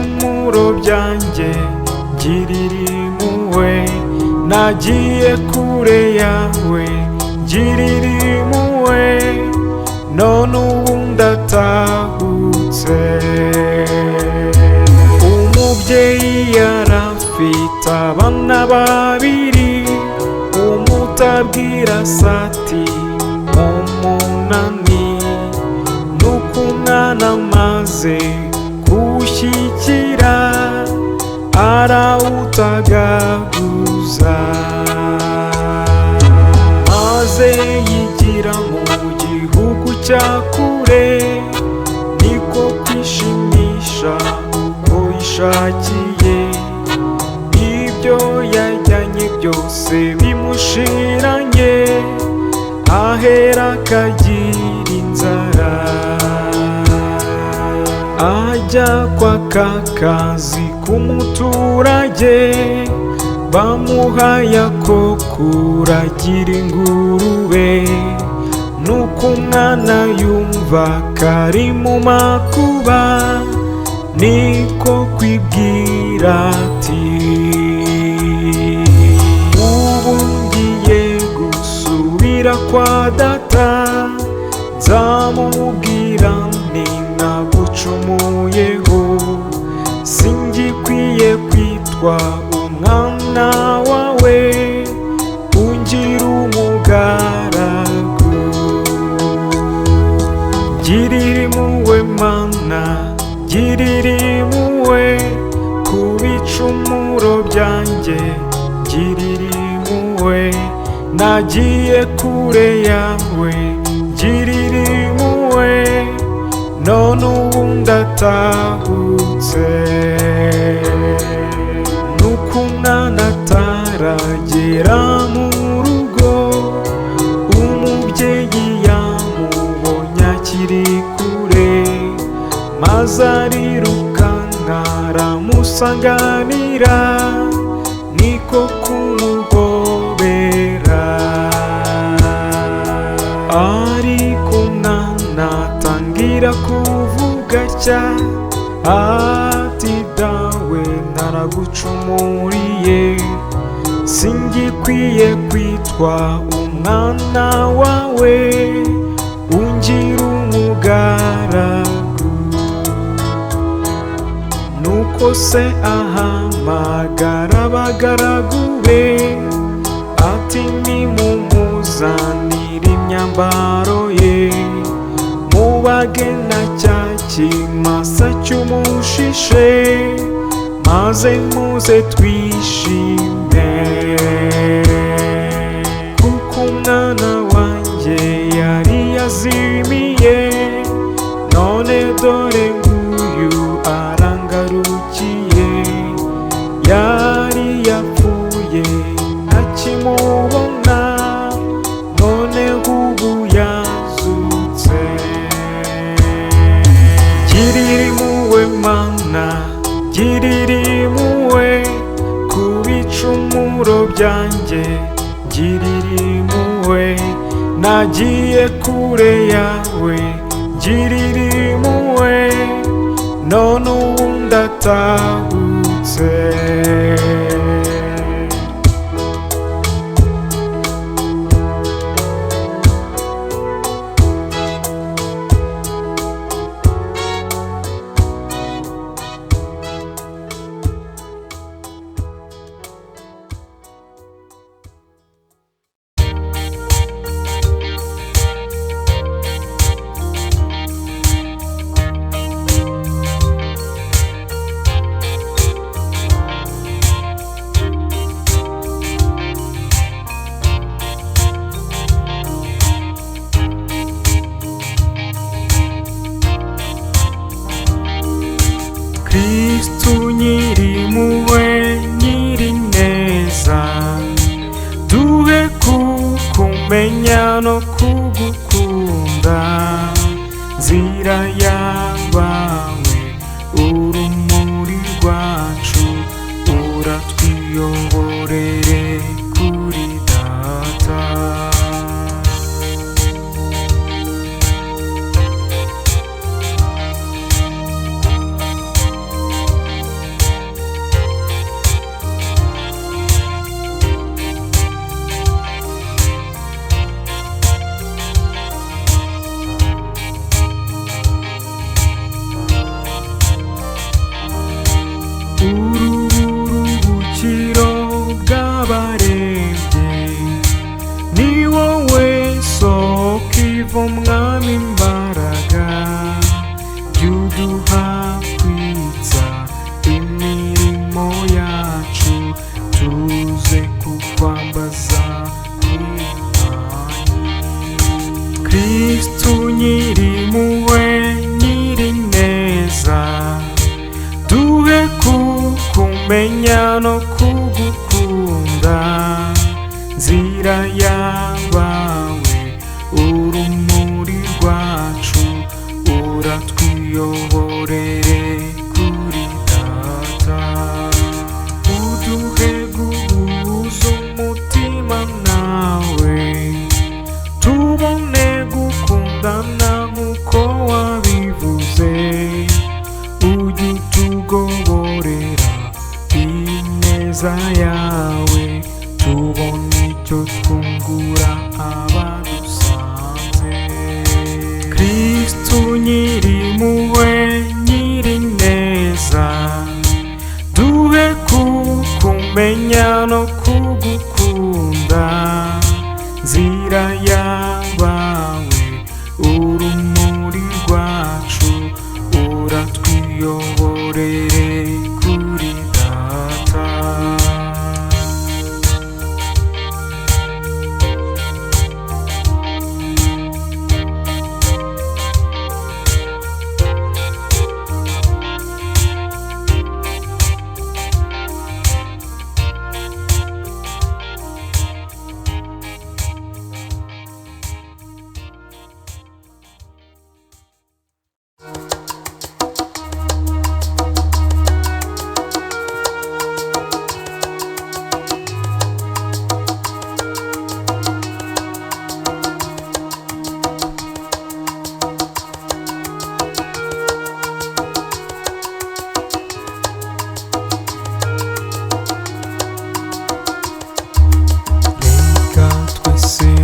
ibicumuro byanjye ngirira impuhwe, nagiye kure yawe ngirira impuhwe, none ubu ndatahutse. Umubyeyi yarafite abana babiri, umutabwira sati umunani, nuko umwana amaze kuwushyikira arawutagaguza, maze yigira mu gihugu cya kure, niko kwishimisha uko yishakiye, ibyo yajyanye byose bimushiranye, ahera akagira inzara, ajya kwaka akazi k'umuturage, bamuhaye ako kuragira ingurube, nuko umwana yumva kari mu makuba, niko kwibwira ati ubu ngiye gusubira kwa data, nzamubwira nti nagucumuyeho, singikwiye kwitwa umwana wawe, ungira umugaragu. Girira impuhwe Mana, girira impuhwe ku bicumuro byanjye, girira impuhwe, nagiye kure yawe ngirira impuhwe, none ubu ndatahutse. Nuko umwana ataragera mu rugo, umubyeyi yamubonye akiri kure, maze arirukanka aramusanganira, niko kumuhobera, ariko umwana atangira kuvuga atya ati dawe naragucumuriye, singikwiye kwitwa umwana wawe, ungira umugaragu. Nuko se ahamagara abagaragu be, ati nimumuzanire imyambaro ye, mubage na cya kimasa cy'umushishe, maze muze twishime, kuko umwana wanjye yari yazimiye, none dore nguyu arangarukiye, yari yapfuye ntakimubona, none ubu yazutse. Girira impuhwe Mana, girira impuhwe ku bicumuro byanjye, girira impuhwe, nagiye kure yawe girira impuhwe, none ubu ndatahutse. Kristu nyirimpuhwe nyirineza, duhe kukumenya no kugukunda, nzira yawe urumuri rwacu, uratwiyoborere kuri data. mwami imbaraga y'uduha kwitsa imirimo yacu tuze kukwambaza Kristu nyirimpuhwe nyirineza duhe kukumenya no kugukunda nzira yabawe urumuri rwacu uratwiyoborere kuri data uduhe guhuza umutima nawe tubone gukundana nk'uko wabivuze ujye utugoborera ineza yawe tubone icyo twungura abadusanze Kristu nyirimpuhwe nyirineza duhe kukumenya no kugukunda nzira yabawe urumuri rwacu uratwiyoborere kuri data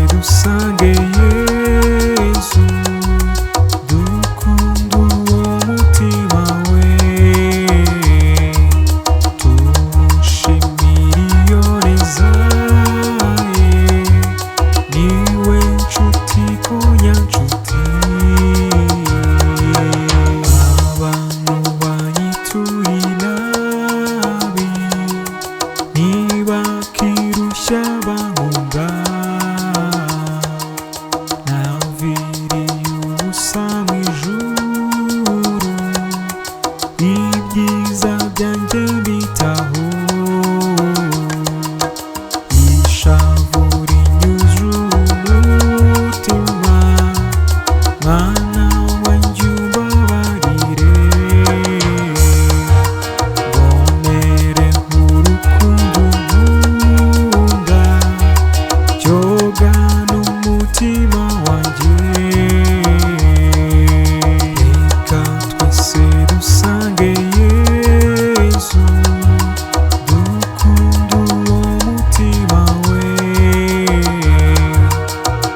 dusange Yesu dukunda uwo mutima we tumushimire iyo neza ye niwe nshuti ko nyanshuti abantu banyituye inabi ntibakirushya bankunda ibyiza byanjye bitaho ishavu rinyuze umutima mwana wanjye umbabarire mbonere nk'urukundo nkunda cyoga n'umutima wanjye reka twese dusange Yesu dukunda uwo mutima we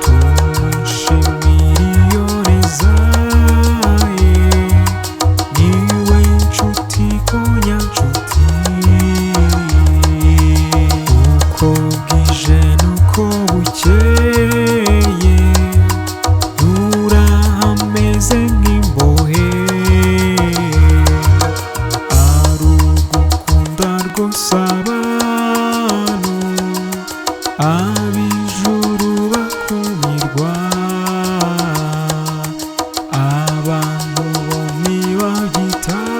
tumushimire iyo neza ye niwe nshuti ko nyanshuti uko bwije n'uko bukeye urahameze nk'imbohe arugukunda rwose abantu ab'ijuru bakumirwa abantu bo ntibabyitaho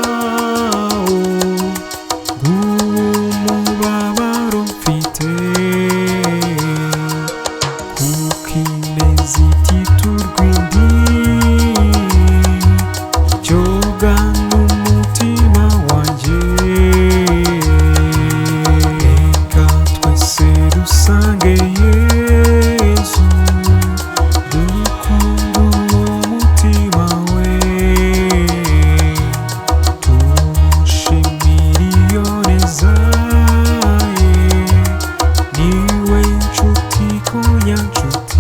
ng'umubabaro mfite kuko ineza ititurwa indi cyoga n'umutima wanjye reka twese dusange Yesu dukunda uwo mutima we tumushimire iyo neza ye niwe nshuti ko nyanshuti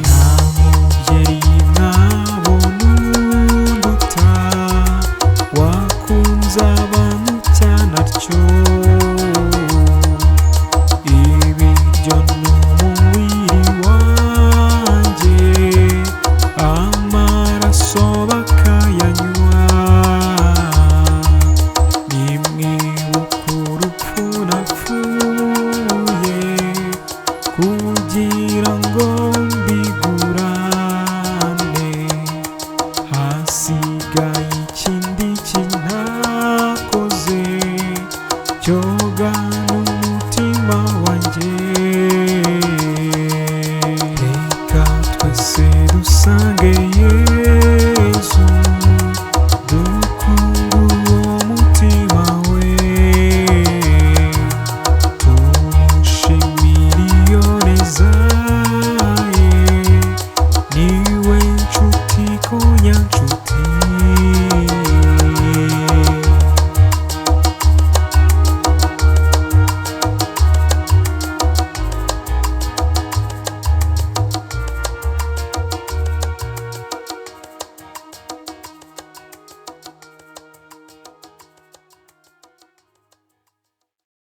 nta mubyeyi mwabona unduta wakunze abantu cyane atyo ibiryo n'umubiri wawe kindi